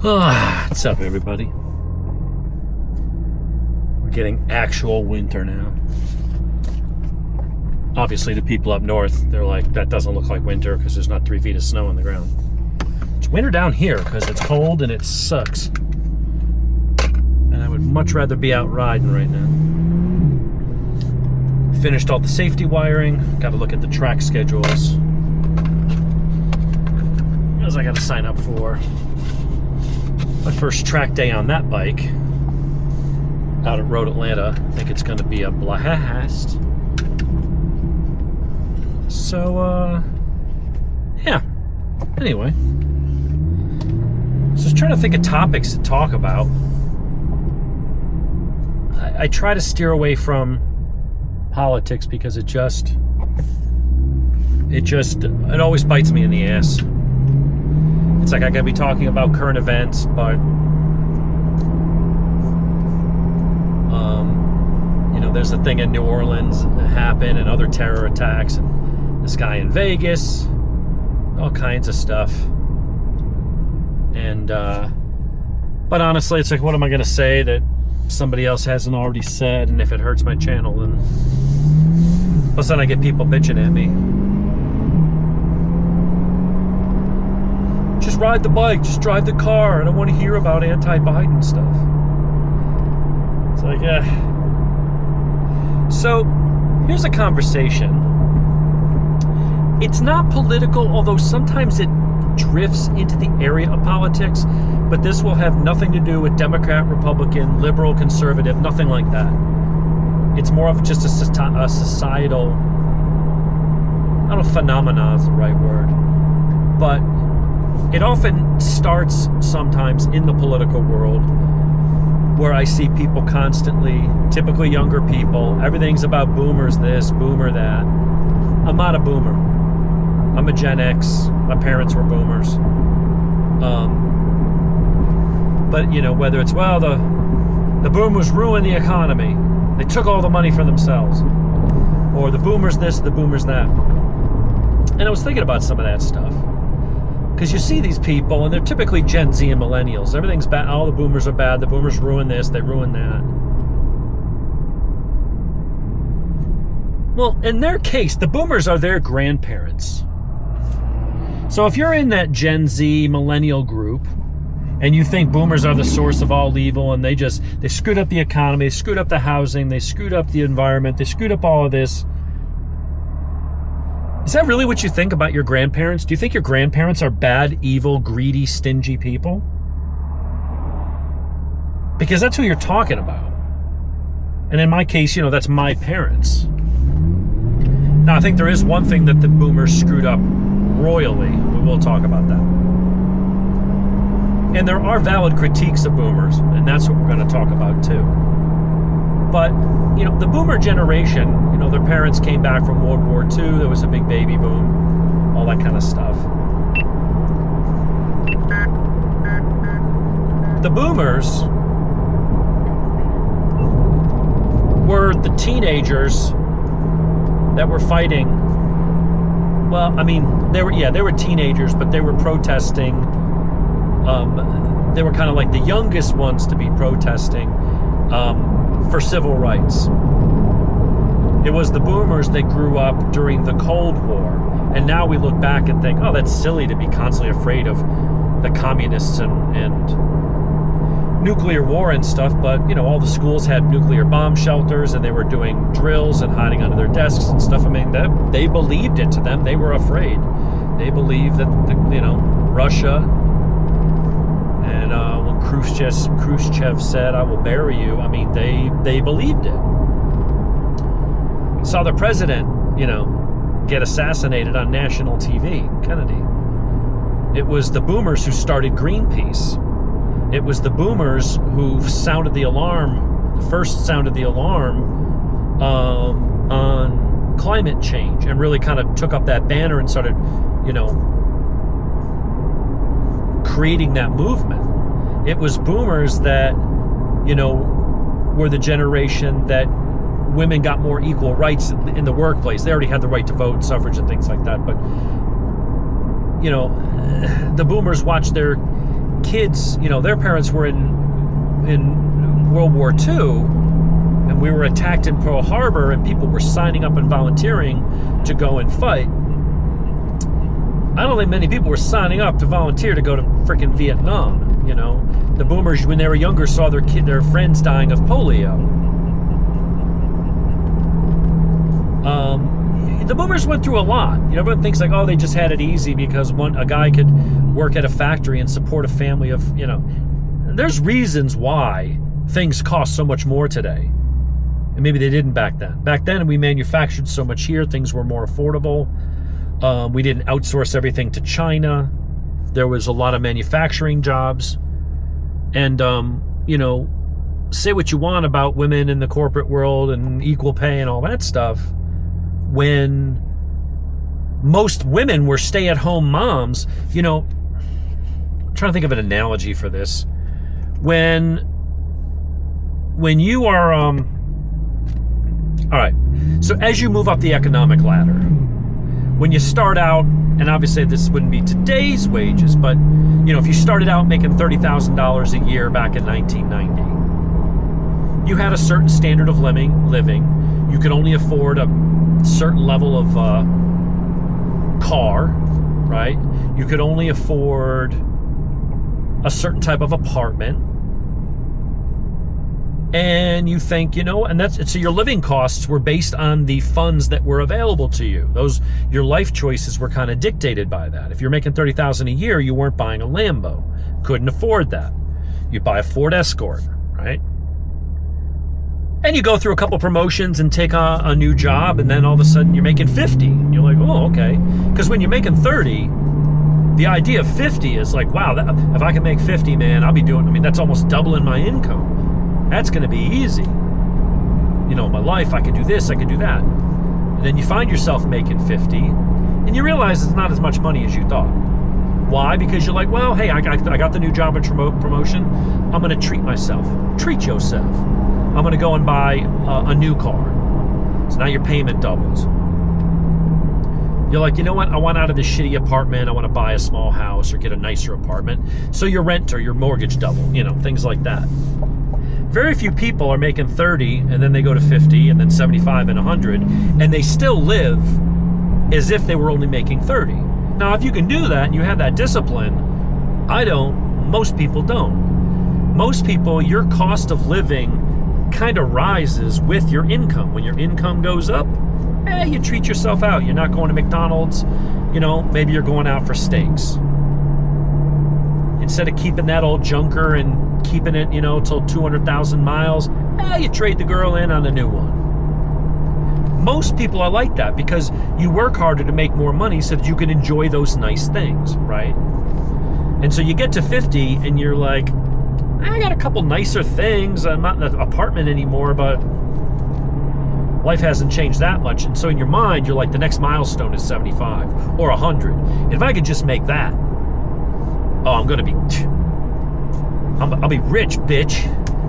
What's up, everybody? We're getting actual winter now. Obviously, the people up north, they're like, that doesn't look like winter because there's not 3 feet of snow on the ground. It's winter down here because it's cold and it sucks. And I would much rather be out riding right now. Finished all the safety wiring. Got to look at the track schedules. Because I got to sign up for my first track day on that bike out at Road Atlanta. I think it's going to be a blast. So, yeah. Anyway. So I was trying to think of topics to talk about. I try to steer away from politics because it always bites me in the ass. It's like I gotta be talking about current events, but there's a thing in New Orleans that happened and other terror attacks and this guy in Vegas, all kinds of stuff. And but honestly, it's like, what am I gonna say that somebody else hasn't already said? And if it hurts my channel, then plus then I get people bitching at me. Just ride the bike, just drive the car. I don't want to hear about anti-Biden stuff. It's like, yeah. So, here's a conversation. It's not political, although sometimes it drifts into the area of politics, but this will have nothing to do with Democrat, Republican, liberal, conservative, nothing like that. It's more of just a societal, I don't know if phenomena is the right word, but it often starts sometimes in the political world where I see people constantly, typically younger people, everything's about boomers this, boomer that. I'm not a boomer. I'm a Gen X. My parents were boomers. But, whether it's, well, the boomers ruined the economy. They took all the money for themselves. Or the boomers this, the boomers that. And I was thinking about some of that stuff. Because you see these people, and they're typically Gen Z and millennials. Everything's bad. All the boomers are bad. The boomers ruin this. They ruin that. Well, in their case, the boomers are their grandparents. So if you're in that Gen Z millennial group, and you think boomers are the source of all evil, and they screwed up the economy, they screwed up the housing, they screwed up the environment, they screwed up all of this. Is that really what you think about your grandparents? Do you think your grandparents are bad, evil, greedy, stingy people? Because that's who you're talking about. And in my case, that's my parents. Now, I think there is one thing that the boomers screwed up royally. We will talk about that. And there are valid critiques of boomers, and that's what we're going to talk about too. But, the boomer generation, their parents came back from World War II, there was a big baby boom, all that kind of stuff. The boomers were the teenagers that were fighting. Well, they were teenagers, but they were protesting. They were kind of like the youngest ones to be protesting for civil rights. It was the boomers that grew up during the Cold War. And now we look back and think, oh, that's silly to be constantly afraid of the communists and nuclear war and stuff. But, all the schools had nuclear bomb shelters and they were doing drills and hiding under their desks and stuff. They believed it to them. They were afraid. They believed that, Russia, and when Khrushchev said, I will bury you, they believed it. Saw the president, get assassinated on national TV, Kennedy. It was the boomers who started Greenpeace. It was the boomers who sounded the alarm, first sounded the alarm on climate change and really kind of took up that banner and started, creating that movement. It was boomers that, were the generation that women got more equal rights in the workplace. They already had the right to vote, suffrage, and things like that. But, the boomers watched their kids, their parents were in World War II, and we were attacked in Pearl Harbor, and people were signing up and volunteering to go and fight. I don't think many people were signing up to volunteer to go to freaking Vietnam. The boomers, when they were younger, saw their friends dying of polio. The boomers went through a lot. Everyone thinks like, oh, they just had it easy because a guy could work at a factory and support a family of, There's reasons why things cost so much more today. And maybe they didn't back then. Back then, we manufactured so much here, things were more affordable. We didn't outsource everything to China. There was a lot of manufacturing jobs. And, say what you want about women in the corporate world and equal pay and all that stuff. When most women were stay-at-home moms, I'm trying to think of an analogy for this. When you are, all right, so as you move up the economic ladder, when you start out, and obviously this wouldn't be today's wages, but if you started out making $30,000 a year back in 1990, you had a certain standard of living. You could only afford a certain level of car, right? You could only afford a certain type of apartment. And you think, and so your living costs were based on the funds that were available to you. Your life choices were kind of dictated by that. If you're making $30,000 a year, you weren't buying a Lambo. Couldn't afford that. You'd buy a Ford Escort, right? And you go through a couple promotions and take a new job, and then all of a sudden you're making 50. And you're like, oh, okay. Because when you're making 30, the idea of 50 is like, wow, if I can make 50, man, I'll be doing, that's almost doubling my income. That's going to be easy. My life, I could do this, I could do that. And then you find yourself making 50, and you realize it's not as much money as you thought. Why? Because you're like, well, hey, I got the new job and promotion. I'm going to treat myself. Treat yourself. I'm going to go and buy a new car. So now your payment doubles. You're like, you know what? I want out of this shitty apartment. I want to buy a small house or get a nicer apartment. So your rent or your mortgage double, things like that. Very few people are making 30 and then they go to 50 and then 75 and 100, and they still live as if they were only making 30. Now, if you can do that and you have that discipline, I don't. Most people don't. Most people, your cost of living kind of rises with your income. When your income goes up, you treat yourself out. You're not going to McDonald's. Maybe you're going out for steaks. Instead of keeping that old junker and keeping it, till 200,000 miles, you trade the girl in on a new one. Most people are like that because you work harder to make more money so that you can enjoy those nice things, right? And so you get to 50 and you're like, I got a couple nicer things. I'm not in an apartment anymore, but life hasn't changed that much. And so in your mind, you're like, the next milestone is 75 or 100. And if I could just make that, I'm going to be... I'll be rich, bitch,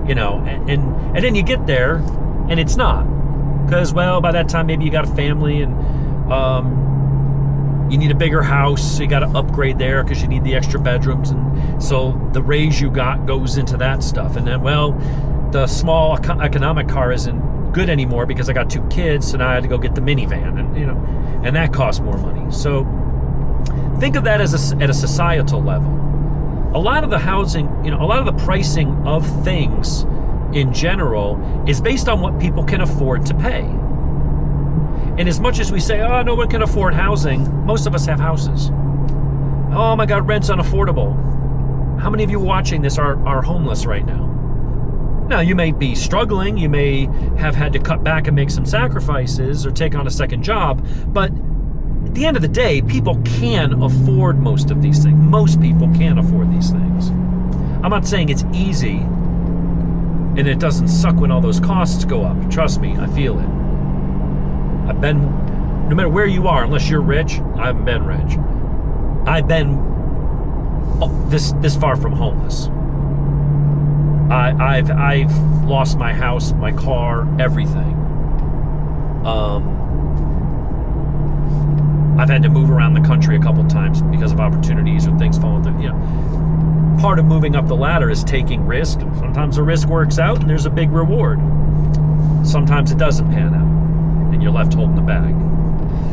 and then you get there and it's not, because, well, by that time maybe you got a family and you need a bigger house, so you got to upgrade there because you need the extra bedrooms, and so the raise you got goes into that stuff. And then, well, the small economic car isn't good anymore because I got 2 kids, so now I had to go get the minivan, and and that costs more money. So think of that as at a societal level. A lot of the housing, a lot of the pricing of things in general is based on what people can afford to pay. And as much as we say, oh, no one can afford housing, most of us have houses. Oh my God, rent's unaffordable. How many of you watching this are homeless right now? Now, you may be struggling, you may have had to cut back and make some sacrifices or take on a second job, but at the end of the day, people can afford most of these things. Most people can afford these things. I'm not saying it's easy and it doesn't suck when all those costs go up. Trust me, I feel it. No matter where you are, unless you're rich, I haven't been rich. I've been this far from homeless. I've lost my house, my car, everything. I've had to move around the country a couple times because of opportunities or things falling through. part of moving up the ladder is taking risk. Sometimes the risk works out and there's a big reward. Sometimes it doesn't pan out and you're left holding the bag.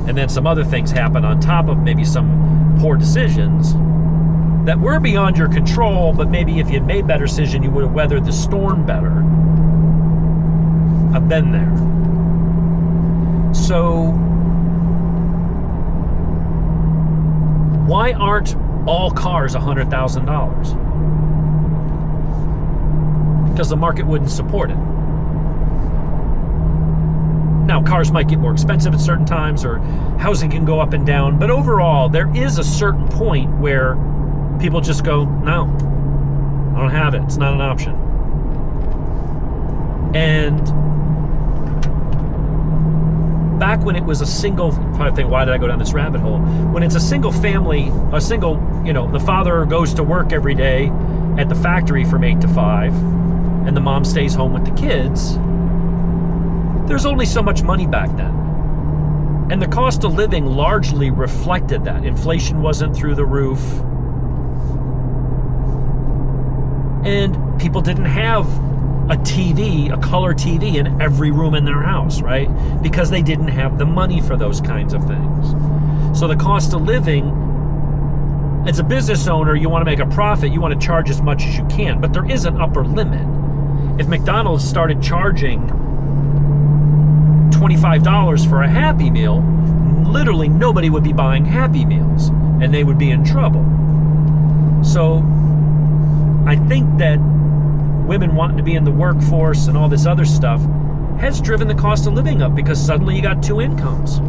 And then some other things happen on top of maybe some poor decisions that were beyond your control, but maybe if you'd made better decision, you would have weathered the storm better. I've been there. So why aren't all cars $100,000? Because the market wouldn't support it. Now, cars might get more expensive at certain times, or housing can go up and down, but overall, there is a certain point where people just go, no, I don't have it. It's not an option. And back when it was a single, probably think, why did I go down this rabbit hole? When it's a single family, the father goes to work every day at the factory from 8 to 5, and the mom stays home with the kids, there's only so much money back then. And the cost of living largely reflected that. Inflation wasn't through the roof. And people didn't have a TV, a color TV in every room in their house, right? Because they didn't have the money for those kinds of things. So the cost of living, as a business owner, you want to make a profit, you want to charge as much as you can, but there is an upper limit. If McDonald's started charging $25 for a Happy Meal, literally nobody would be buying Happy Meals, and they would be in trouble. So I think that women wanting to be in the workforce and all this other stuff has driven the cost of living up, because suddenly you got two incomes.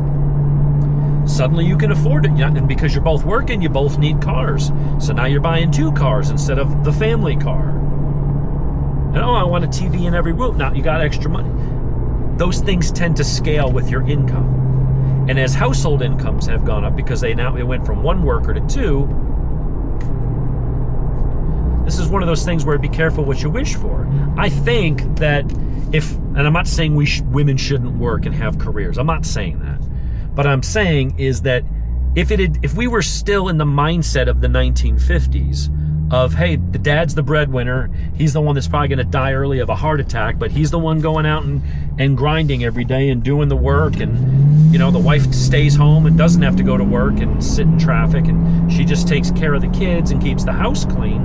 Suddenly you can afford it, and because you're both working, you both need cars. So now you're buying two cars instead of the family car. And I want a TV in every room. Now you got extra money. Those things tend to scale with your income. And as household incomes have gone up, because it went from one worker to two, this is one of those things where be careful what you wish for. I think that and I'm not saying women shouldn't work and have careers. I'm not saying that. But I'm saying is that if we were still in the mindset of the 1950s, of, hey, the dad's the breadwinner, he's the one that's probably going to die early of a heart attack, but he's the one going out and grinding every day and doing the work, and the wife stays home and doesn't have to go to work and sit in traffic, and she just takes care of the kids and keeps the house clean.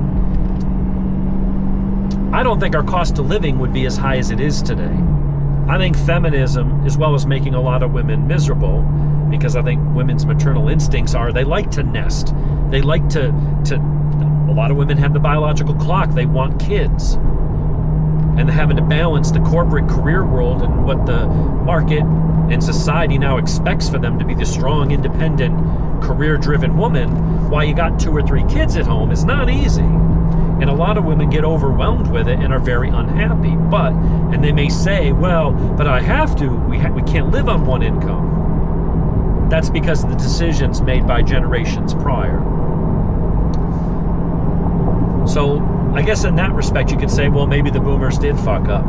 I don't think our cost of living would be as high as it is today. I think feminism, as well as making a lot of women miserable, because I think women's maternal instincts are they like to nest. They like to a lot of women have the biological clock. They want kids. And having to balance the corporate career world and what the market and society now expects for them to be the strong, independent, career-driven woman, while you got 2 or 3 kids at home, is not easy. And a lot of women get overwhelmed with it and are very unhappy. And they may say, well, but I have to. We can't live on one income. That's because of the decisions made by generations prior. So I guess in that respect, you could say, well, maybe the boomers did fuck up.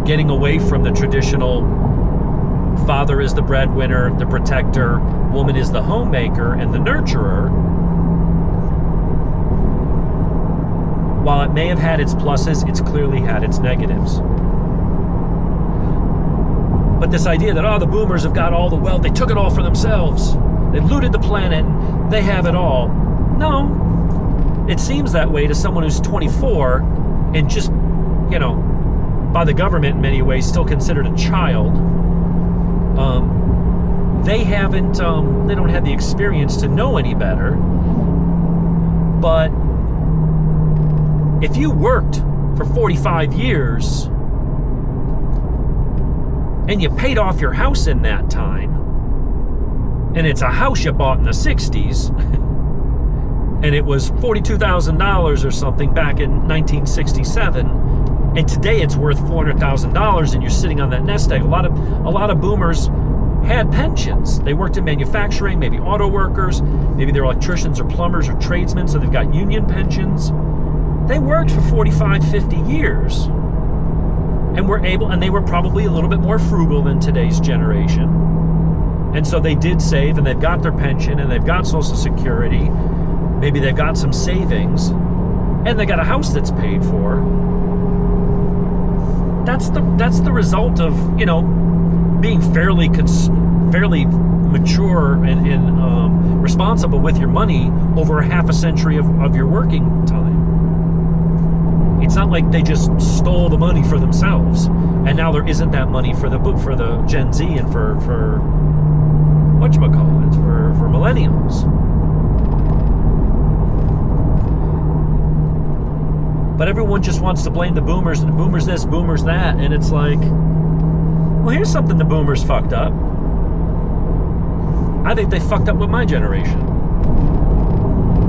Getting away from the traditional father is the breadwinner, the protector, woman is the homemaker and the nurturer. While it may have had its pluses, it's clearly had its negatives. But this idea that, the boomers have got all the wealth, they took it all for themselves, they looted the planet, and they have it all. No. It seems that way to someone who's 24 and just, by the government in many ways, still considered a child. They don't have the experience to know any better. But if you worked for 45 years and you paid off your house in that time, and it's a house you bought in the 60s, and it was $42,000 or something back in 1967, and today it's worth $400,000, and you're sitting on that nest egg. A lot of boomers had pensions. They worked in manufacturing, maybe auto workers, maybe they're electricians or plumbers or tradesmen, so they've got union pensions. They worked for 45, 50 years, and they were probably a little bit more frugal than today's generation. And so they did save, and they've got their pension, and they've got Social Security. maybe they've got some savings, and they got a house that's paid for. That's the result of, you know, being fairly mature and responsible with your money over half a century of your working time. It's not like they just stole the money for themselves, and now there isn't that money for the Gen Z and for whatchamacallit, for millennials. But everyone just wants to blame the boomers, and boomers this, boomers that, and it's like, well, here's something the boomers fucked up. I think they fucked up with my generation.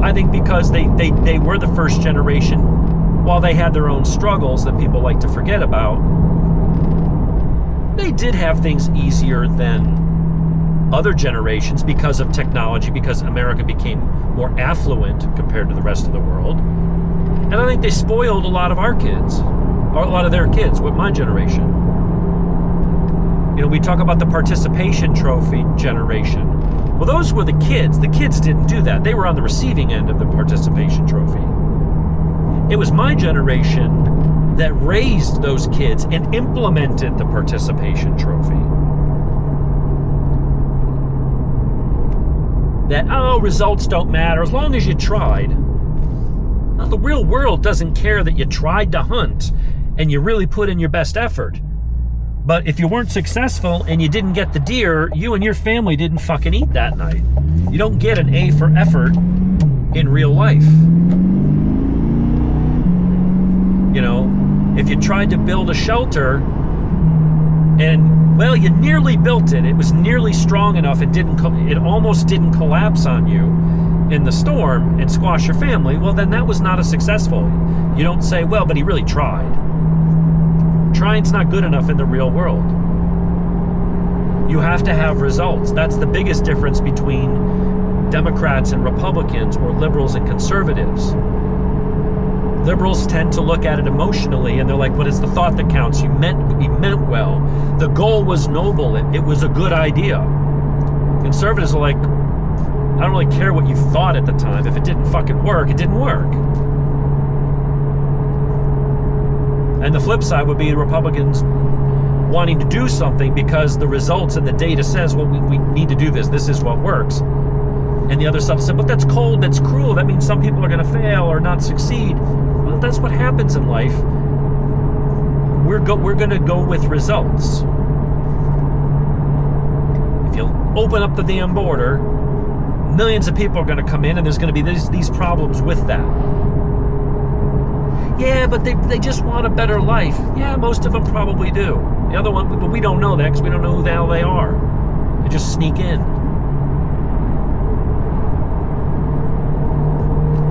I think because they were the first generation, while they had their own struggles that people like to forget about, they did have things easier than other generations because of technology, because America became more affluent compared to the rest of the world. And I think they spoiled a lot of our kids, or a lot of their kids with my generation. You know, we talk about the participation trophy generation. Well, those were the kids. The kids didn't do that. They were on the receiving end of the participation trophy. It was my generation that raised those kids and implemented the participation trophy. That, oh, results don't matter as long as you tried. Well, the real world doesn't care that you tried to hunt and you really put in your best effort. But if you weren't successful and you didn't get the deer, you and your family didn't fucking eat that night. You don't get an A for effort in real life. You know, if you tried to build a shelter and, well, you nearly built it. It was nearly strong enough. It almost didn't collapse on you in the storm and squash your family. Well, then that was not a successful. You don't say, well, but he really tried. Trying's not good enough in the real world. You have to have results. That's the biggest difference between Democrats and Republicans, or liberals and conservatives. Liberals tend to look at it emotionally, and they're like, what is the thought that counts? You meant well. The goal was noble. It was a good idea. Conservatives are like, I don't really care what you thought at the time. If it didn't fucking work, it didn't work. And the flip side would be the Republicans wanting to do something because the results and the data says, well, we need to do this. This is what works. And the other stuff said, but that's cold, that's cruel. That means some people are going to fail or not succeed. Well, that's what happens in life. We're going to go with results. If you open up the damn border, millions of people are going to come in, and there's going to be these problems with that. Yeah, but they just want a better life. Yeah, most of them probably do. The other one, but we don't know that because we don't know who the hell they are. They just sneak in.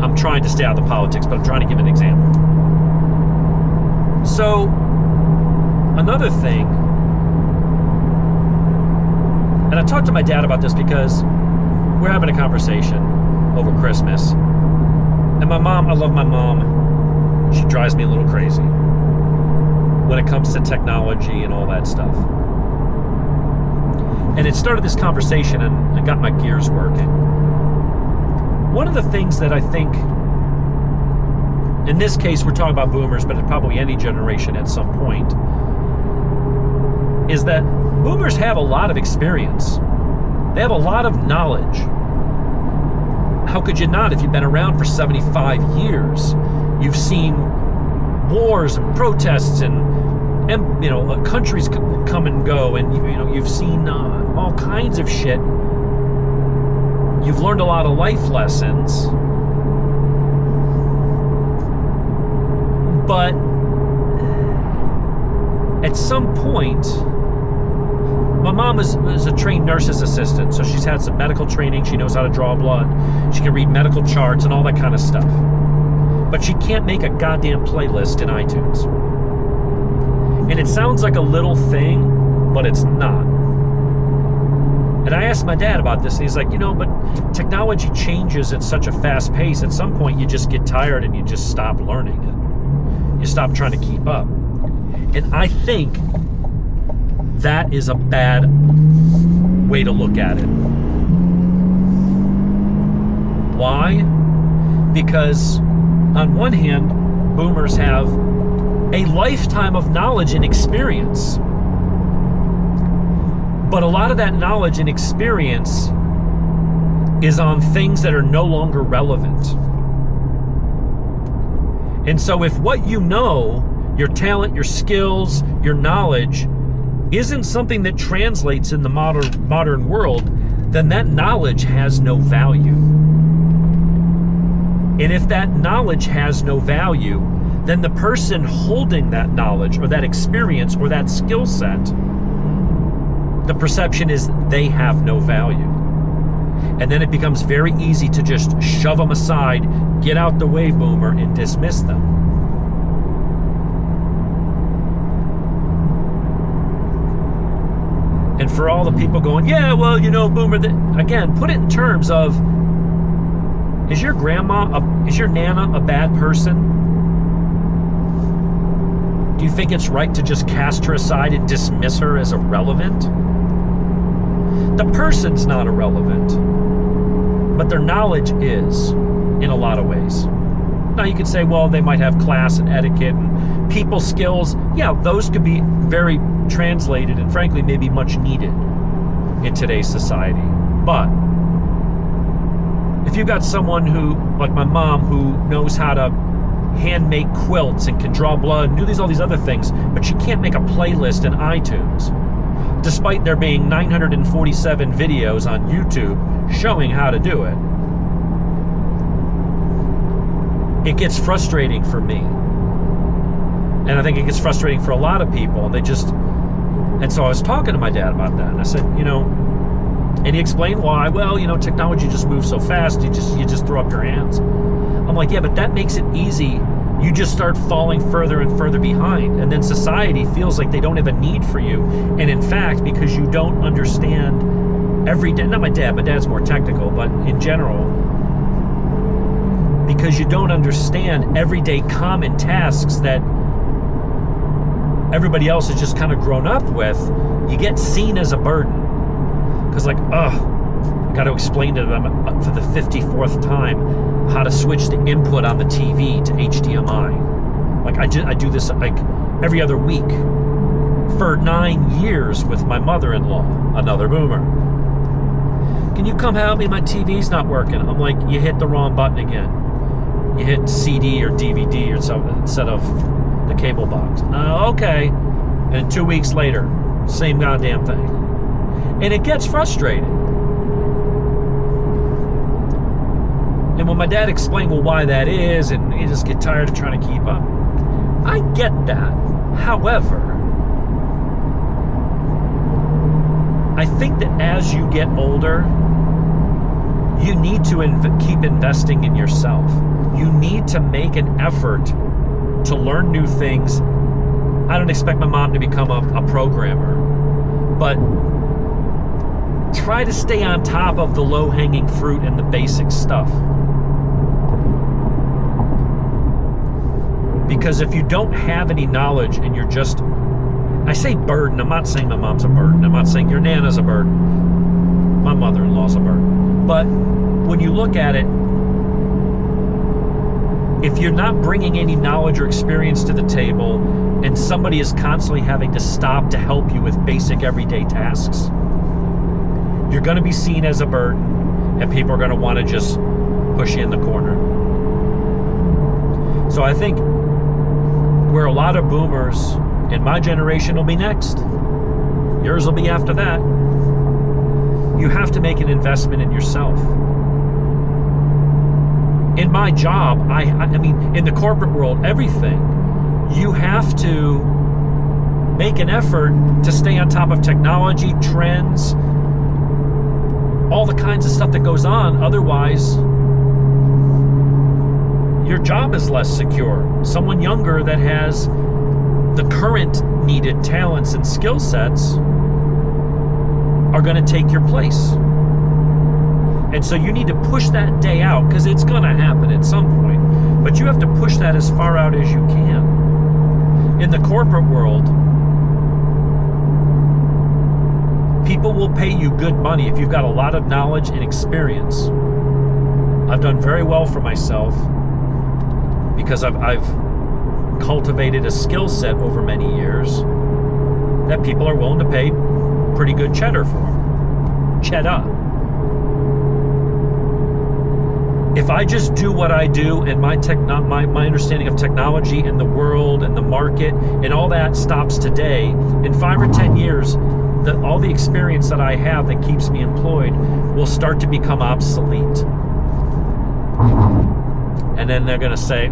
I'm trying to stay out of the politics, but I'm trying to give an example. So, another thing, and I talked to my dad about this because we're having a conversation over Christmas. And my mom, I love my mom. She drives me a little crazy when it comes to technology and all that stuff. And it started this conversation, and I got my gears working. One of the things that I think, in this case we're talking about boomers, but it's probably any generation at some point, is that boomers have a lot of experience. They have a lot of knowledge. How could you not if you've been around for 75 years? You've seen wars and protests and countries come and go, and you've seen all kinds of shit. You've learned a lot of life lessons. But at some point, my mom is a trained nurse's assistant, so she's had some medical training. She knows how to draw blood. She can read medical charts and all that kind of stuff. But she can't make a goddamn playlist in iTunes. And it sounds like a little thing, but it's not. And I asked my dad about this, and he's like, but technology changes at such a fast pace. At some point, you just get tired and you just stop learning it. You stop trying to keep up. And I think that is a bad way to look at it. Why? Because on one hand, boomers have a lifetime of knowledge and experience. But a lot of that knowledge and experience is on things that are no longer relevant. And so if what you know, your talent, your skills, your knowledge, isn't something that translates in the modern world, then that knowledge has no value. And if that knowledge has no value, then the person holding that knowledge or that experience or that skill set, the perception is they have no value. And then it becomes very easy to just shove them aside, get out the way, boomer, and dismiss them. And for all the people going, yeah, well, you know, boomer, again, put it in terms of, is your Nana a bad person? Do you think it's right to just cast her aside and dismiss her as irrelevant? The person's not irrelevant, but their knowledge is in a lot of ways. Now you could say, well, they might have class and etiquette and people skills. Yeah, those could be very translated and frankly maybe much needed in today's society. But if you've got someone who, like my mom, who knows how to hand make quilts and can draw blood and do all these other things, but she can't make a playlist in iTunes, despite there being 947 videos on YouTube showing how to do it. It gets frustrating for me. And I think it gets frustrating for a lot of people. And so I was talking to my dad about that, and I said, and he explained why. Well, technology just moves so fast, you just throw up your hands. I'm like, yeah, but that makes it easy. You just start falling further and further behind, and then society feels like they don't have a need for you. And in fact, because you don't understand every day, not my dad's more technical, but in general, because you don't understand everyday common tasks that everybody else has just kind of grown up with, you get seen as a burden. Because I got to explain to them for the 54th time how to switch the input on the TV to HDMI. I do this like every other week for 9 years with my mother-in-law, another boomer. Can you come help me? My TV's not working. I'm like, you hit the wrong button again. You hit CD or DVD or something instead of the cable box. Okay. And 2 weeks later, same goddamn thing. And it gets frustrating. And when my dad explained, well, why that is, and you just get tired of trying to keep up, I get that. However, I think that as you get older, you need to keep investing in yourself. You need to make an effort to learn new things. I don't expect my mom to become a programmer, but try to stay on top of the low-hanging fruit and the basic stuff. Because if you don't have any knowledge and you're just, I say burden, I'm not saying my mom's a burden, I'm not saying your Nana's a burden, my mother-in-law's a burden, but when you look at it, if you're not bringing any knowledge or experience to the table and somebody is constantly having to stop to help you with basic everyday tasks, you're going to be seen as a burden and people are going to want to just push you in the corner. So I think where a lot of boomers in my generation will be next, yours will be after that, you have to make an investment in yourself. In my job, I mean, in the corporate world, everything, you have to make an effort to stay on top of technology, trends, all the kinds of stuff that goes on. Otherwise, your job is less secure. Someone younger that has the current needed talents and skill sets are going to take your place. And so you need to push that day out, because it's going to happen at some point. But you have to push that as far out as you can. In the corporate world, people will pay you good money if you've got a lot of knowledge and experience. I've done very well for myself because I've cultivated a skill set over many years that people are willing to pay pretty good cheddar for. Cheddar. If I just do what I do and my understanding of technology and the world and the market and all that stops today, in 5 or 10 years, all the experience that I have that keeps me employed will start to become obsolete. And then they're going to say,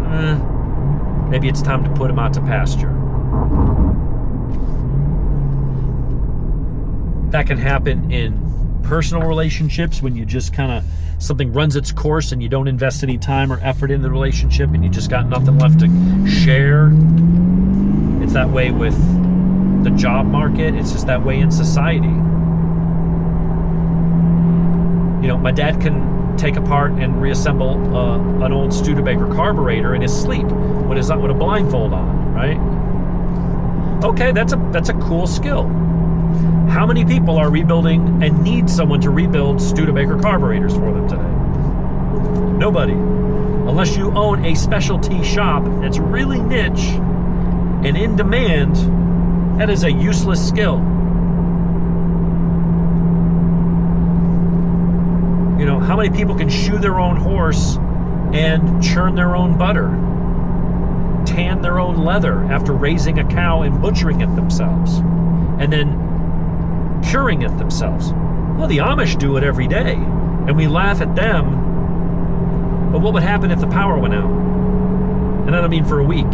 maybe it's time to put them out to pasture. That can happen in personal relationships when you just kind of, something runs its course and you don't invest any time or effort in the relationship and you just got nothing left to share. It's that way with the job market. It's just that way in society. You know, my dad can take apart and reassemble an old Studebaker carburetor in his sleep with a blindfold on, right? Okay, that's a cool skill. How many people are rebuilding and need someone to rebuild Studebaker carburetors for them today? Nobody. Unless you own a specialty shop that's really niche and in demand, that is a useless skill. You know, how many people can shoe their own horse and churn their own butter, tan their own leather after raising a cow and butchering it themselves, and then curing it themselves? Well, the Amish do it every day, and we laugh at them. But what would happen if the power went out? And I don't mean for a week.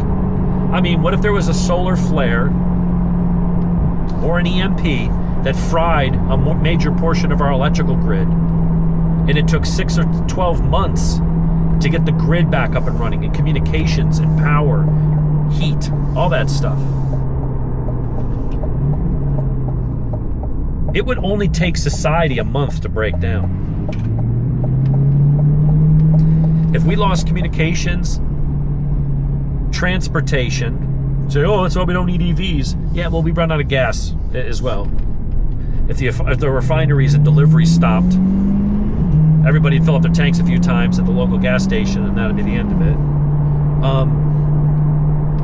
I mean, what if there was a solar flare or an EMP that fried a major portion of our electrical grid, and it took 6 or 12 months to get the grid back up and running, and communications and power, heat, all that stuff? It would only take society a month to break down. If we lost communications, transportation, say, oh, that's why we don't need EVs. Yeah, well, we run out of gas as well. If the refineries and deliveries stopped, everybody'd fill up their tanks a few times at the local gas station, and that'd be the end of it.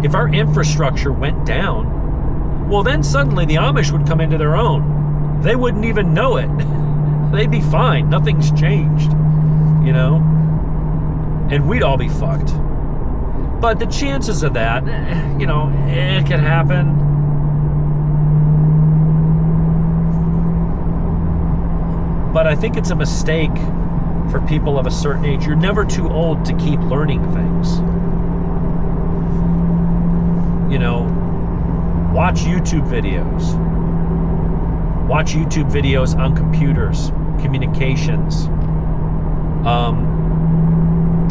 If our infrastructure went down, well, then suddenly the Amish would come into their own. They wouldn't even know it. They'd be fine. Nothing's changed, you know? And we'd all be fucked. But the chances of that, you know, it could happen. But I think it's a mistake for people of a certain age. You're never too old to keep learning things. You know, watch YouTube videos. Watch YouTube videos on computers, communications,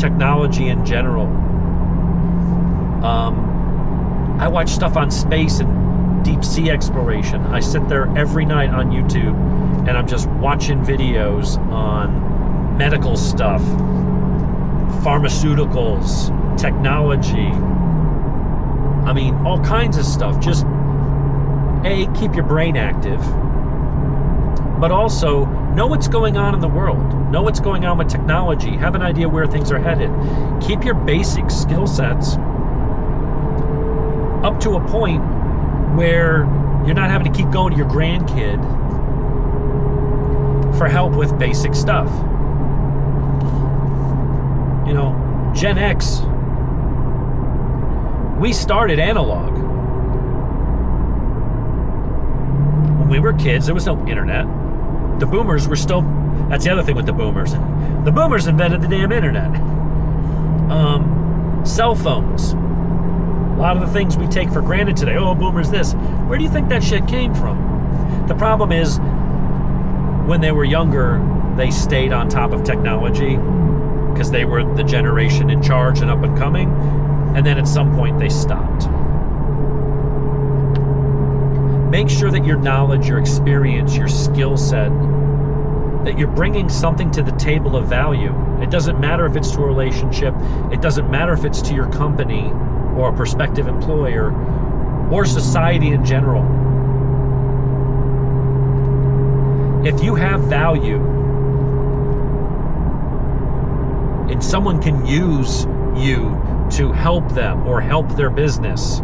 technology in general. I watch stuff on space and deep sea exploration. I sit there every night on YouTube and I'm just watching videos on medical stuff, pharmaceuticals, technology. I mean, all kinds of stuff. Just, A, keep your brain active, but also know what's going on in the world. Know what's going on with technology. Have an idea where things are headed. Keep your basic skill sets up to a point where you're not having to keep going to your grandkid for help with basic stuff. You know, Gen X, we started analog. When we were kids, there was no internet. The boomers were still, that's the other thing with the boomers. The boomers invented the damn internet. Cell phones. A lot of the things we take for granted today, oh, boomers this. Where do you think that shit came from? The problem is, when they were younger, they stayed on top of technology because they were the generation in charge and up and coming. And then at some point they stopped. Make sure that your knowledge, your experience, your skill set, that you're bringing something to the table of value. It doesn't matter if it's to a relationship. It doesn't matter if it's to your company or a prospective employer or society in general. If you have value, and someone can use you to help them or help their business,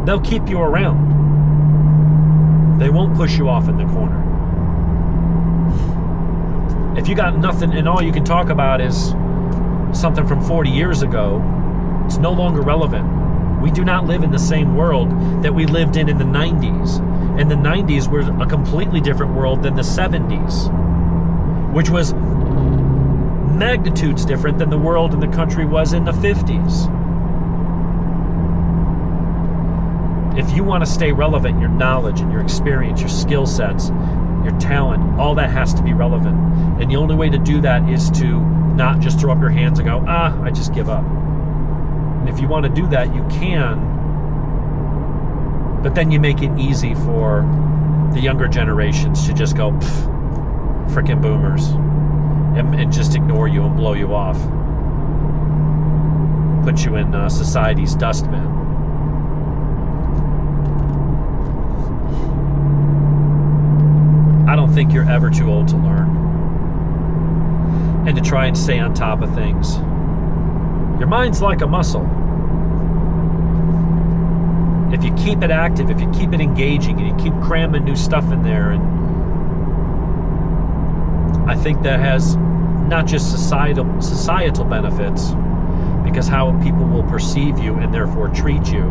they'll keep you around. They won't push you off in the corner. If you got nothing and all you can talk about is something from 40 years ago, it's no longer relevant. We do not live in the same world that we lived in the 90s. And the 90s were a completely different world than the 70s, which was magnitudes different than the world and the country was in the 50s. If you want to stay relevant, your knowledge and your experience, your skill sets, your talent, all that has to be relevant. And the only way to do that is to not just throw up your hands and go, I just give up. And if you want to do that, you can, but then you make it easy for the younger generations to just go, frickin' boomers, and just ignore you and blow you off. Put you in society's dustbin. I don't think you're ever too old to learn and to try and stay on top of things. Your mind's like a muscle. If you keep it active, if you keep it engaging, and you keep cramming new stuff in there, and I think that has not just societal benefits, because how people will perceive you and therefore treat you,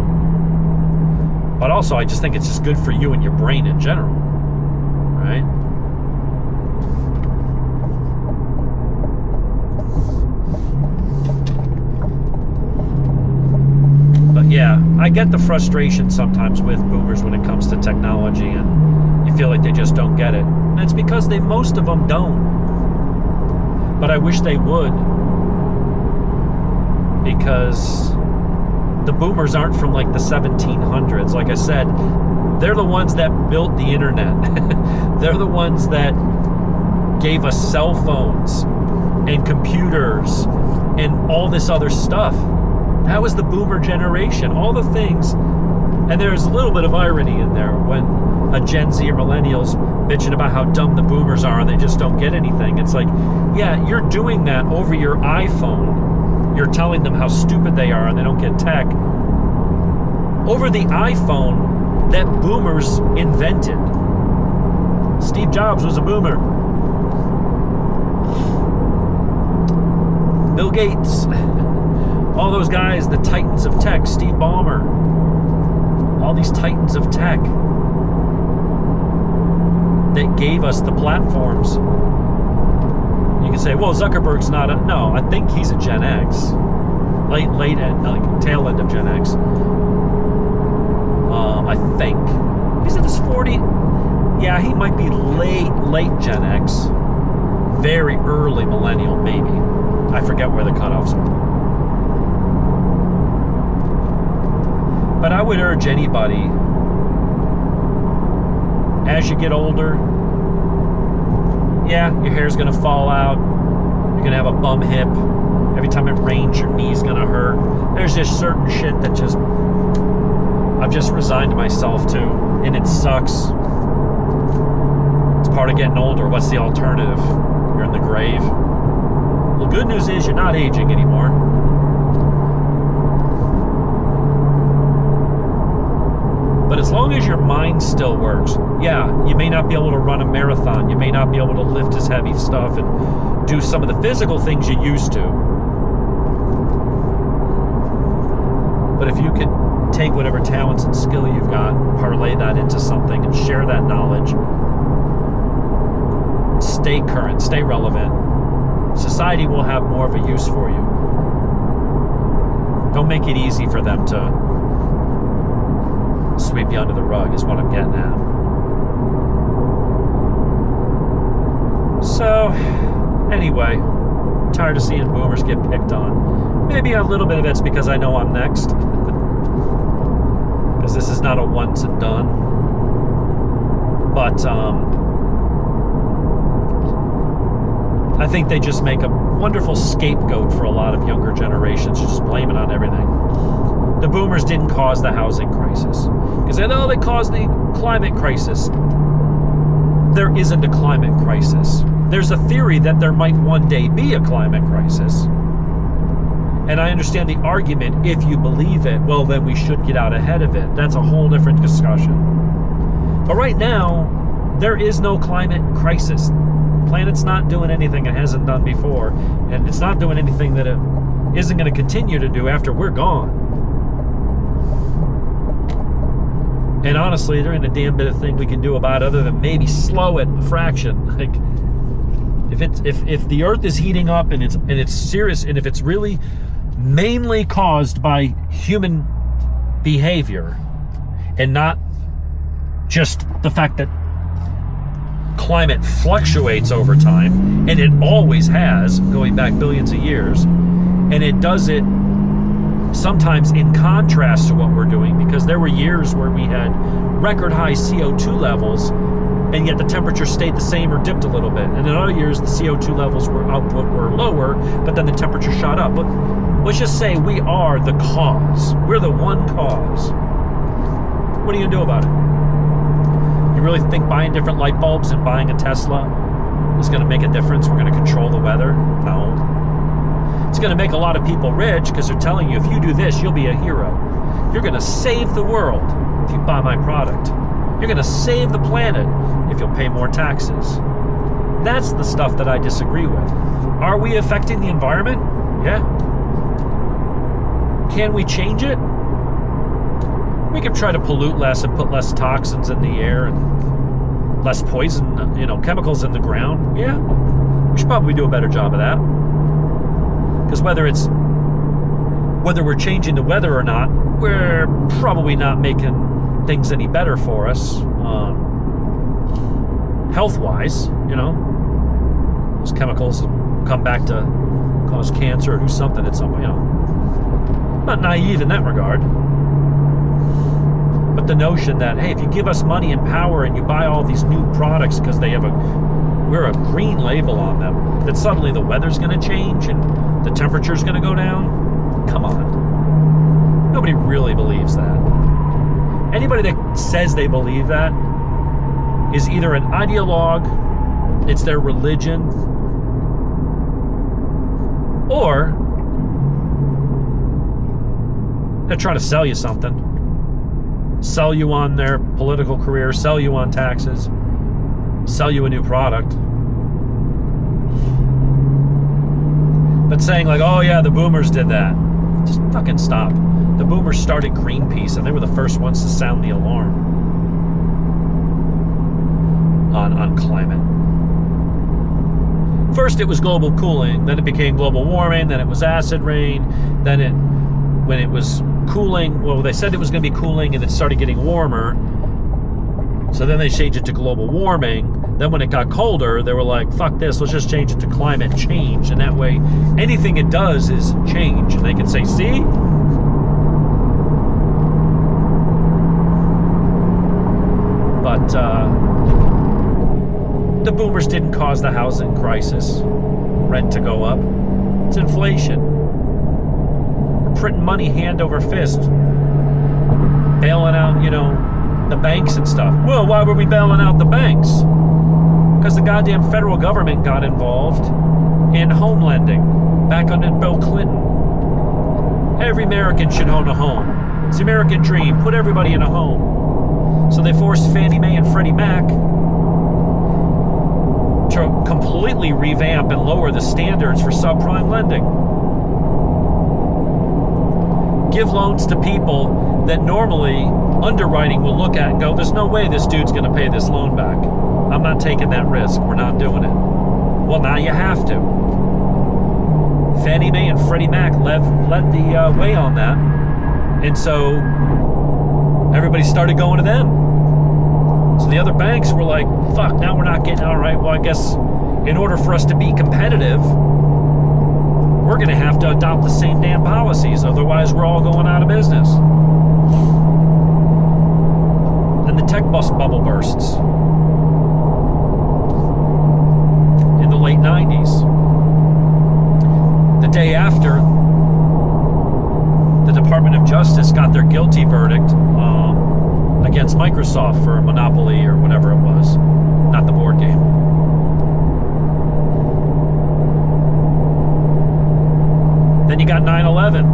but also I just think it's just good for you and your brain in general, right? Yeah, I get the frustration sometimes with boomers when it comes to technology, and you feel like they just don't get it. And it's because most of them don't. But I wish they would, because the boomers aren't from like the 1700s. Like I said, they're the ones that built the internet. They're the ones that gave us cell phones and computers and all this other stuff. That was the boomer generation, all the things. And there's a little bit of irony in there when a Gen Z or millennials bitching about how dumb the boomers are and they just don't get anything. It's like, yeah, you're doing that over your iPhone. You're telling them how stupid they are and they don't get tech. Over the iPhone that boomers invented. Steve Jobs was a boomer. Bill Gates. All those guys, the titans of tech, Steve Ballmer, all these titans of tech that gave us the platforms. You can say, well, Zuckerberg's not a, no, I think he's a Gen X. Late end, like tail end of Gen X. I think. He's in his 40s. Yeah, he might be late Gen X. Very early millennial, maybe. I forget where the cutoffs are. But I would urge anybody, as you get older, yeah, your hair's going to fall out. You're going to have a bum hip. Every time it rains, your knee's going to hurt. There's just certain shit that just, I've just resigned myself to, and it sucks. It's part of getting older. What's the alternative? You're in the grave. Well, good news is you're not aging anymore. But as long as your mind still works, yeah, you may not be able to run a marathon. You may not be able to lift as heavy stuff and do some of the physical things you used to. But if you could take whatever talents and skill you've got, parlay that into something and share that knowledge, stay current, stay relevant, society will have more of a use for you. Don't make it easy for them to sweep you under the rug, is what I'm getting at. So, anyway, tired of seeing boomers get picked on. Maybe a little bit of it's because I know I'm next. Because this is not a once and done. But, I think they just make a wonderful scapegoat for a lot of younger generations to just blame it on everything. The boomers didn't cause the housing crisis. Because they know they caused the climate crisis. There isn't a climate crisis. There's a theory that there might one day be a climate crisis. And I understand the argument, if you believe it, well, then we should get out ahead of it. That's a whole different discussion. But right now, there is no climate crisis. The planet's not doing anything it hasn't done before, and it's not doing anything that it isn't going to continue to do after we're gone. And honestly, there ain't a damn bit of thing we can do about it other than maybe slow it a fraction. Like, if the Earth is heating up and it's serious, and if it's really mainly caused by human behavior and not just the fact that climate fluctuates over time, and it always has, going back billions of years, and it does it sometimes in contrast to what we're doing, because there were years where we had record high CO2 levels, and yet the temperature stayed the same or dipped a little bit. And in other years, the CO2 levels output were lower, but then the temperature shot up. But let's just say we are the cause. We're the one cause. What are you gonna do about it? You really think buying different light bulbs and buying a Tesla is gonna make a difference? We're gonna control the weather? No. It's gonna make a lot of people rich because they're telling you, if you do this, you'll be a hero. You're gonna save the world if you buy my product. You're gonna save the planet if you'll pay more taxes. That's the stuff that I disagree with. Are we affecting the environment? Yeah. Can we change it? We can try to pollute less and put less toxins in the air and less poison, chemicals in the ground. Yeah. We should probably do a better job of that. Because whether we're changing the weather or not, we're probably not making things any better for us, health-wise. Those chemicals come back to cause cancer or do something at some point. I'm not naive in that regard. But the notion that, hey, if you give us money and power and you buy all these new products because we're a green label on them, that suddenly the weather's going to change and the temperature's going to go down? Come on. Nobody really believes that. Anybody that says they believe that is either an ideologue, it's their religion, or they're trying to sell you something. Sell you on their political career, sell you on taxes, sell you a new product. But saying like, oh yeah, the boomers did that. Just fucking stop. The boomers started Greenpeace, and they were the first ones to sound the alarm on climate. First it was global cooling, then it became global warming, then it was acid rain, then when it was cooling, well, they said it was going to be cooling and it started getting warmer, so then they changed it to global warming. Then when it got colder, they were like, fuck this, let's just change it to climate change, and that way anything it does is change, and they can say, see? But the boomers didn't cause the housing crisis, rent to go up. It's inflation. We're printing money hand over fist, bailing out, the banks and stuff. Well, why were we bailing out the banks? Because the goddamn federal government got involved in home lending back under Bill Clinton. Every American should own a home. It's the American dream. Put everybody in a home. So they forced Fannie Mae and Freddie Mac to completely revamp and lower the standards for subprime lending. Give loans to people that normally underwriting will look at and go, there's no way this dude's going to pay this loan back. I'm not taking that risk. We're not doing it. Well, now you have to. Fannie Mae and Freddie Mac led the way on that. And so everybody started going to them. So the other banks were like, fuck, now we're not getting, all right, well, I guess in order for us to be competitive, we're going to have to adopt the same damn policies. Otherwise, we're all going out of business. Then the tech bus bubble bursts in the late 90s. The day after, the Department of Justice got their guilty verdict against Microsoft for Monopoly or whatever it was, not the board game. Then you got 9/11.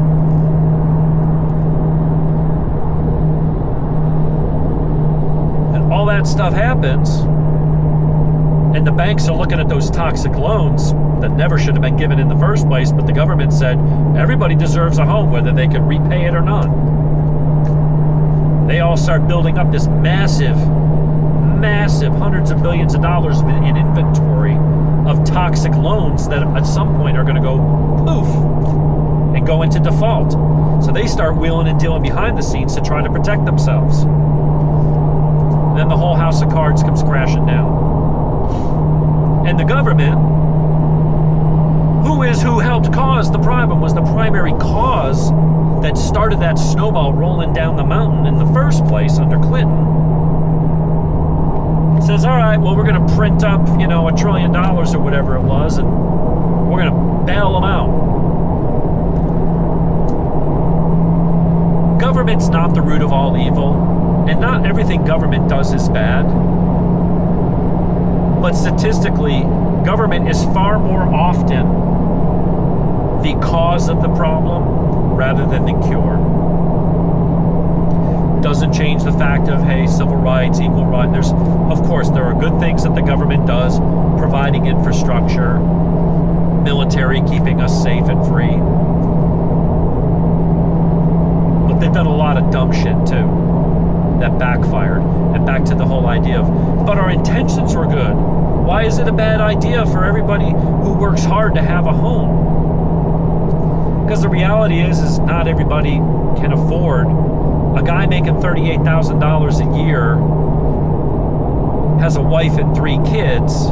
And all that stuff happens, and the banks are looking at those toxic loans that never should have been given in the first place, but the government said everybody deserves a home, whether they can repay it or not. They all start building up this massive hundreds of billions of dollars in inventory of toxic loans that at some point are going to go poof and go into default. So they start wheeling and dealing behind the scenes to try to protect themselves. Then the whole house of cards comes crashing down. And the government, who helped cause the problem, was the primary cause that started that snowball rolling down the mountain in the first place under Clinton, says, all right, well, we're going to print up, $1 trillion or whatever it was, and we're going to bail them out. Government's not the root of all evil, and not everything government does is bad. But statistically, government is far more often the cause of the problem rather than the cure. Doesn't change the fact of, hey, civil rights, equal rights. Of course, there are good things that the government does, providing infrastructure, military, keeping us safe and free. But they've done a lot of dumb shit too that backfired. And back to the whole idea of, but our intentions were good. Why is it a bad idea for everybody who works hard to have a home? Because the reality is not everybody can afford. A guy making $38,000 a year has a wife and 3 kids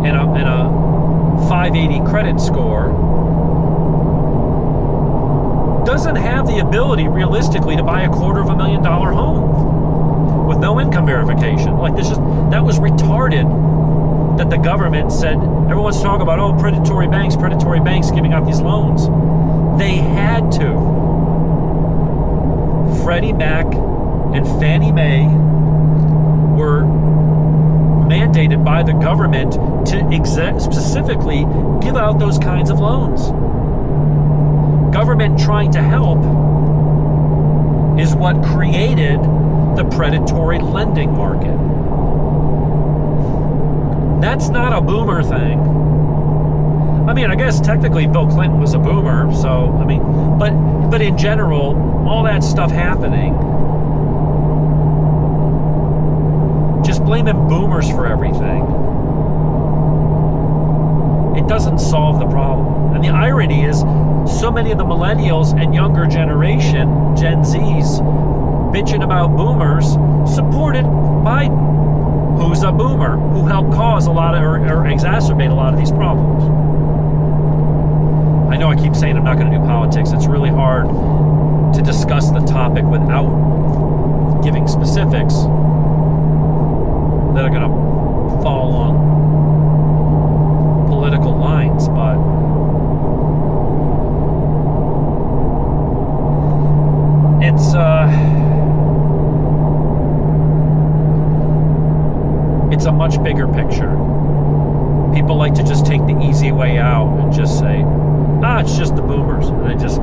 and a 580 credit score, doesn't have the ability realistically to buy a $250,000 home with no income verification. Like, that was retarded that the government said, everyone's talking about, predatory banks giving out these loans. They had to. Freddie Mac and Fannie Mae were mandated by the government to specifically give out those kinds of loans. Government trying to help is what created the predatory lending market. That's not a boomer thing. I mean, I guess technically Bill Clinton was a boomer, so, but in general, all that stuff happening, just blaming boomers for everything, it doesn't solve the problem. And the irony is, so many of the millennials and younger generation, Gen Zs, bitching about boomers, supported by who's a boomer, who helped cause a lot of, or exacerbate a lot of these problems. I know I keep saying I'm not going to do politics. It's really hard to discuss the topic without giving specifics that are going to fall on political lines, but it's a much bigger picture. People like to just take the easy way out and just say, it's just the boomers. And they just,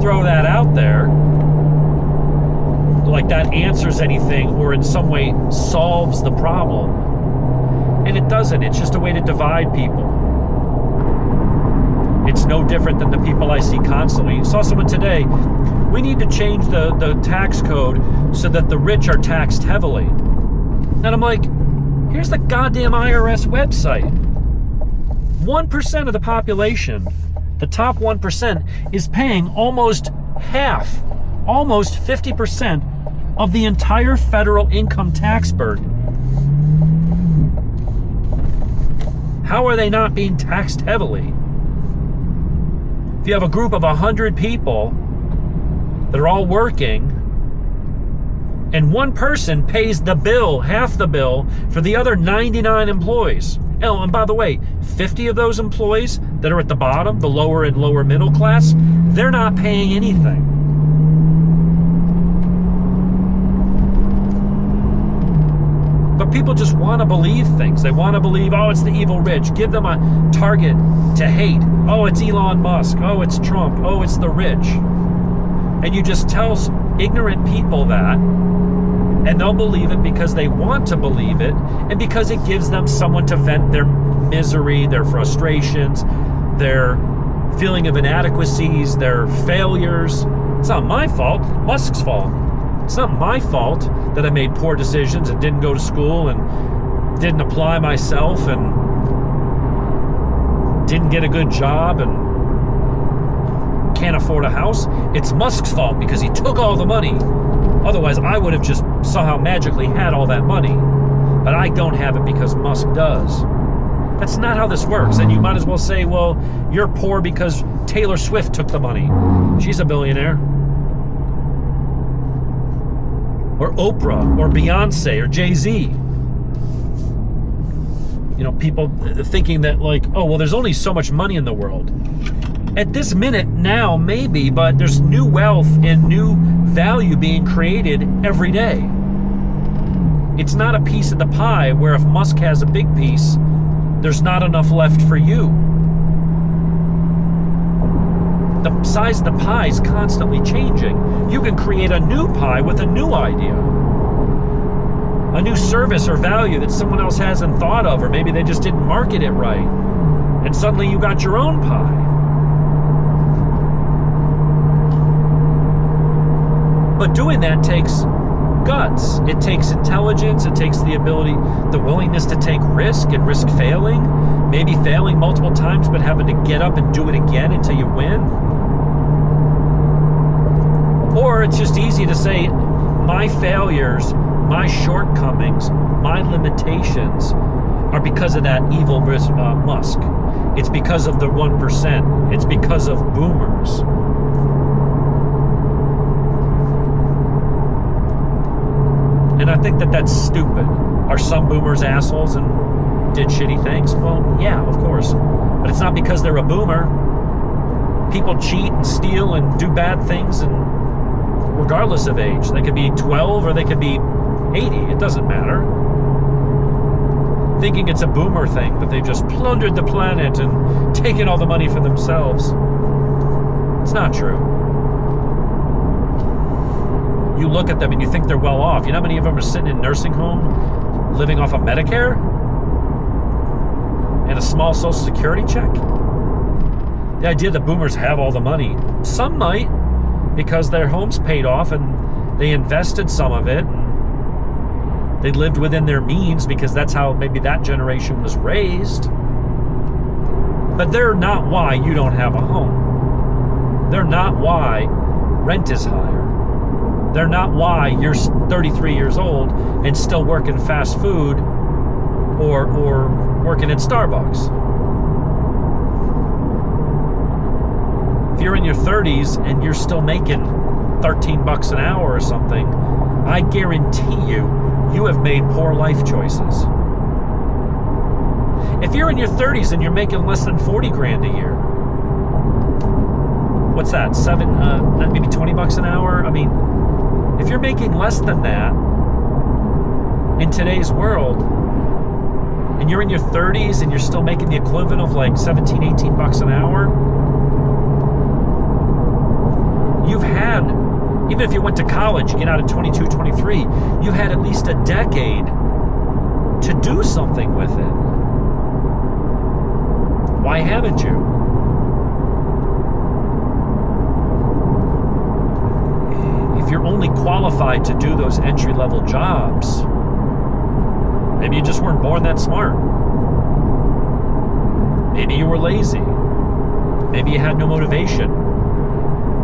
throw that out there like that answers anything or in some way solves the problem. And it doesn't. It's just a way to divide people. It's no different than the people I see constantly. I saw someone today, we need to change the tax code so that the rich are taxed heavily. And I'm like, here's the goddamn IRS website. 1% of the population, the top 1%, is paying almost half, almost 50% of the entire federal income tax burden. How are they not being taxed heavily? If you have a group of 100 people that are all working, and one person pays the bill, half the bill, for the other 99 employees. Oh, and by the way, 50 of those employees that are at the bottom, the lower and lower middle class, they're not paying anything. But People just want to believe things. They want to believe, oh, it's the evil rich. Give them a target to hate. Oh, it's Elon Musk. Oh, it's Trump. Oh, it's the rich. And you just tell ignorant people that, and they'll believe it because they want to believe it, and because it gives them someone to vent their misery, their frustrations, their feeling of inadequacies, their failures. It's not my fault. Musk's fault. It's not my fault that I made poor decisions and didn't go to school and didn't apply myself and didn't get a good job and can't afford a house. It's Musk's fault because he took all the money. Otherwise, I would have just somehow magically had all that money. But I don't have it because Musk does. That's not how this works. And you might as well say, well, you're poor because Taylor Swift took the money. She's a billionaire. Or Oprah, or Beyonce, or Jay-Z. You know, people thinking that like, oh, well, there's only so much money in the world. At this minute now, maybe, but there's new wealth and new value being created every day. It's not a piece of the pie where if Musk has a big piece, there's not enough left for you. The size of the pie is constantly changing. You can create a new pie with a new idea. A new service or value that someone else hasn't thought of, or maybe they just didn't market it right. And suddenly you got your own pie. But doing that takes guts. It takes intelligence. It takes the ability, the willingness to take risk and risk failing. Maybe failing multiple times, but having to get up and do it again until you win. Or it's just easy to say, my failures, my shortcomings, my limitations are because of that evil Musk. It's because of the 1%. It's because of boomers. And I think that that's stupid. Are some boomers assholes and did shitty things? Well, yeah, of course. But it's not because they're a boomer. People cheat and steal and do bad things, and regardless of age. They could be 12 or they could be 80. It doesn't matter. Thinking it's a boomer thing, that they've just plundered the planet and taken all the money for themselves. It's not true. You look at them and you think they're well off. You know how many of them are sitting in nursing home, living off of Medicare and a small Social Security check? The idea that boomers have all the money. Some might, because their home's paid off and they invested some of it. And they lived within their means because that's how maybe that generation was raised. But they're not why you don't have a home. They're not why rent is higher. They're not why you're 33 years old and still working fast food or working at Starbucks. If you're in your 30s and you're still making $13 an hour or something, I guarantee you have made poor life choices. If you're in your 30s and you're making less than 40 grand a year, what's that? Maybe $20 an hour? I mean, if you're making less than that in today's world, and you're in your 30s and you're still making the equivalent of like $17-18 an hour, you've had, even if you went to college, you get out at 22, 23, you've had at least a decade to do something with it. Why haven't you? If you're only qualified to do those entry-level jobs, maybe you just weren't born that smart. Maybe you were lazy. Maybe you had no motivation.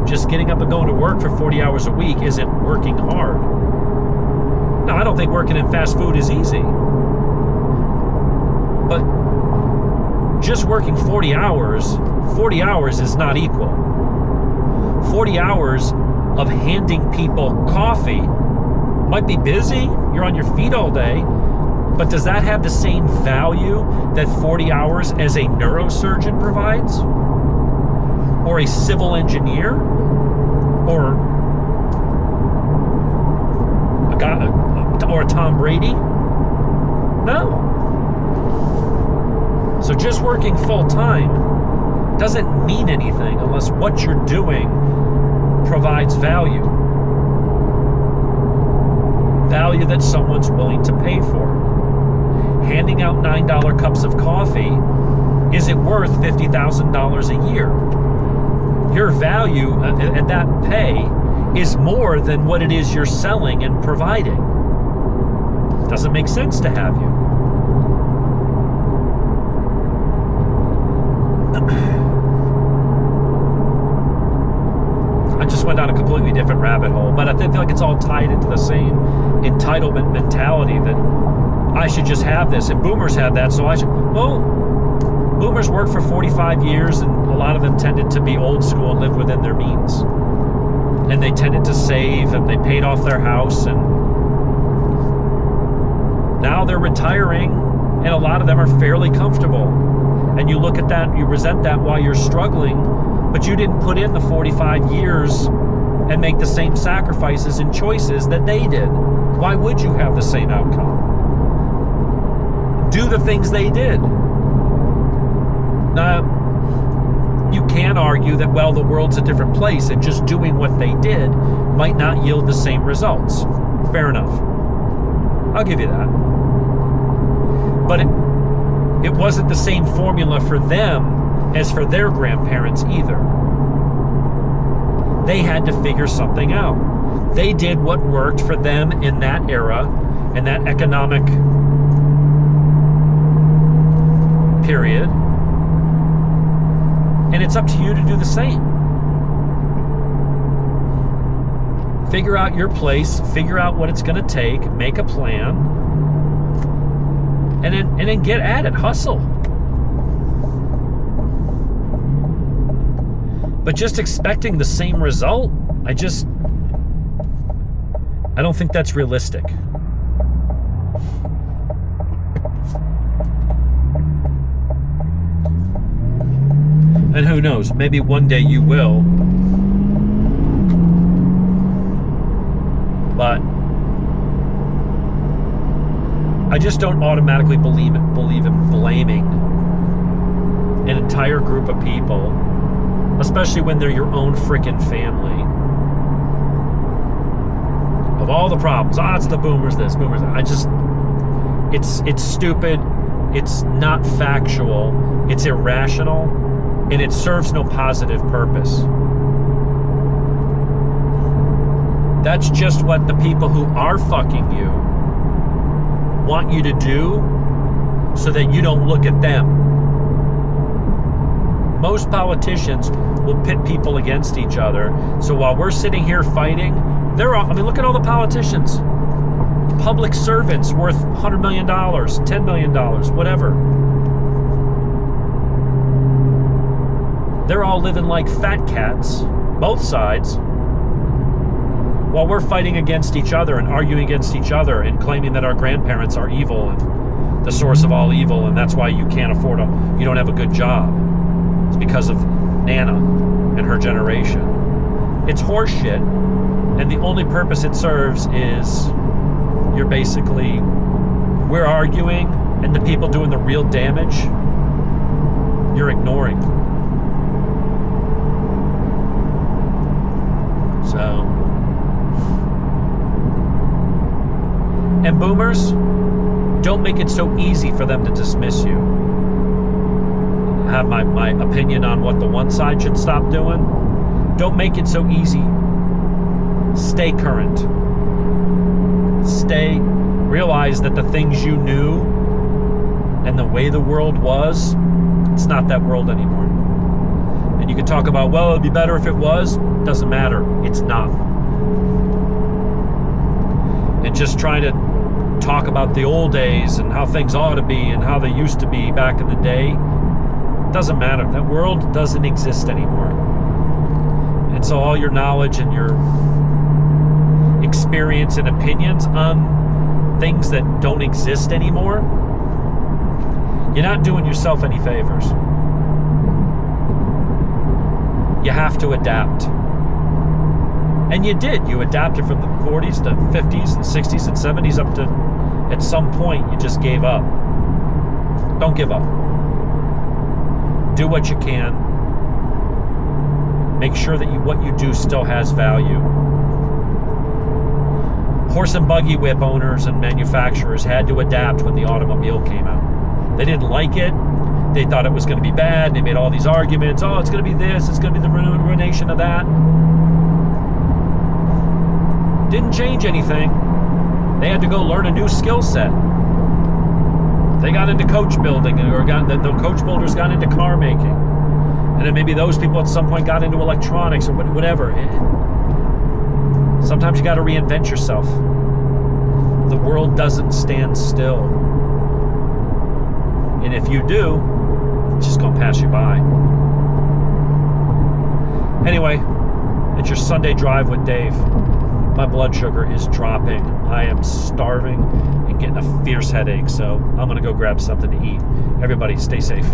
Just getting up and going to work for 40 hours a week isn't working hard. Now, I don't think working in fast food is easy. But just working 40 hours is not equal. 40 hours of handing people coffee might be busy. You're on your feet all day. But does that have the same value that 40 hours as a neurosurgeon provides? Or a civil engineer? Or a Tom Brady? No. So just working full-time doesn't mean anything unless what you're doing provides value. Value that someone's willing to pay for. Handing out $9 cups of coffee isn't worth $50,000 a year. Your value at that pay is more than what it is you're selling and providing. Doesn't make sense to have you. I just went down a completely different rabbit hole, but I feel like it's all tied into the same entitlement mentality that I should just have this, and boomers had that, so I should. Well, boomers worked for 45 years, and a lot of them tended to be old school and live within their means. And they tended to save, and they paid off their house, and now they're retiring, and a lot of them are fairly comfortable. And you look at that, you resent that while you're struggling, but you didn't put in the 45 years and make the same sacrifices and choices that they did. Why would you have the same outcome? Do the things they did. Now, you can argue that, well, the world's a different place and just doing what they did might not yield the same results. Fair enough. I'll give you that. But it wasn't the same formula for them as for their grandparents either. They had to figure something out. They did what worked for them in that era, in that economic period. And it's up to you to do the same. Figure out your place, figure out what it's going to take, make a plan, and then get at it, hustle. But just expecting the same result, I don't think that's realistic. And who knows, maybe one day you will. But I just don't automatically believe in blaming an entire group of people, especially when they're your own freaking family, of all the problems. It's the boomers this, boomers that. It's stupid, it's not factual, it's irrational, and it serves no positive purpose. That's just what the people who are fucking you want you to do so that you don't look at them. Most politicians will pit people against each other. So while we're sitting here fighting, look at all the politicians. Public servants worth $100 million, $10 million, whatever. They're all living like fat cats, both sides, while we're fighting against each other and arguing against each other and claiming that our grandparents are evil and the source of all evil, and that's why you don't have a good job. It's because of Nana and her generation. It's horseshit, and the only purpose it serves is we're arguing, and the people doing the real damage, you're ignoring. So, and boomers, don't make it so easy for them to dismiss you. I have my opinion on what the one side should stop doing. Don't make it so easy. Stay current. Realize that the things you knew and the way the world was, it's not that world anymore. And you can talk about, well, it'd be better if it was. Doesn't matter. It's not. And just trying to talk about the old days and how things ought to be and how they used to be back in the day, doesn't matter. That world doesn't exist anymore. And so all your knowledge and your experience and opinions on things that don't exist anymore, you're not doing yourself any favors. You have to adapt. And you did. You adapted from the 40s to 50s and 60s and 70s up to at some point you just gave up. Don't give up. Do what you can. Make sure that what you do still has value. Horse and buggy whip owners and manufacturers had to adapt when the automobile came out. They didn't like it. They thought it was going to be bad. They made all these arguments. Oh, it's going to be this. It's going to be the ruination of that. Didn't change anything. They had to go learn a new skill set. They got into coach building, or the coach builders got into car making. And then maybe those people at some point got into electronics or whatever. Sometimes you got to reinvent yourself. The world doesn't stand still. And if you do, it's just going to pass you by. Anyway, it's your Sunday drive with Dave. My blood sugar is dropping. I am starving and getting a fierce headache, so I'm going to go grab something to eat. Everybody, stay safe.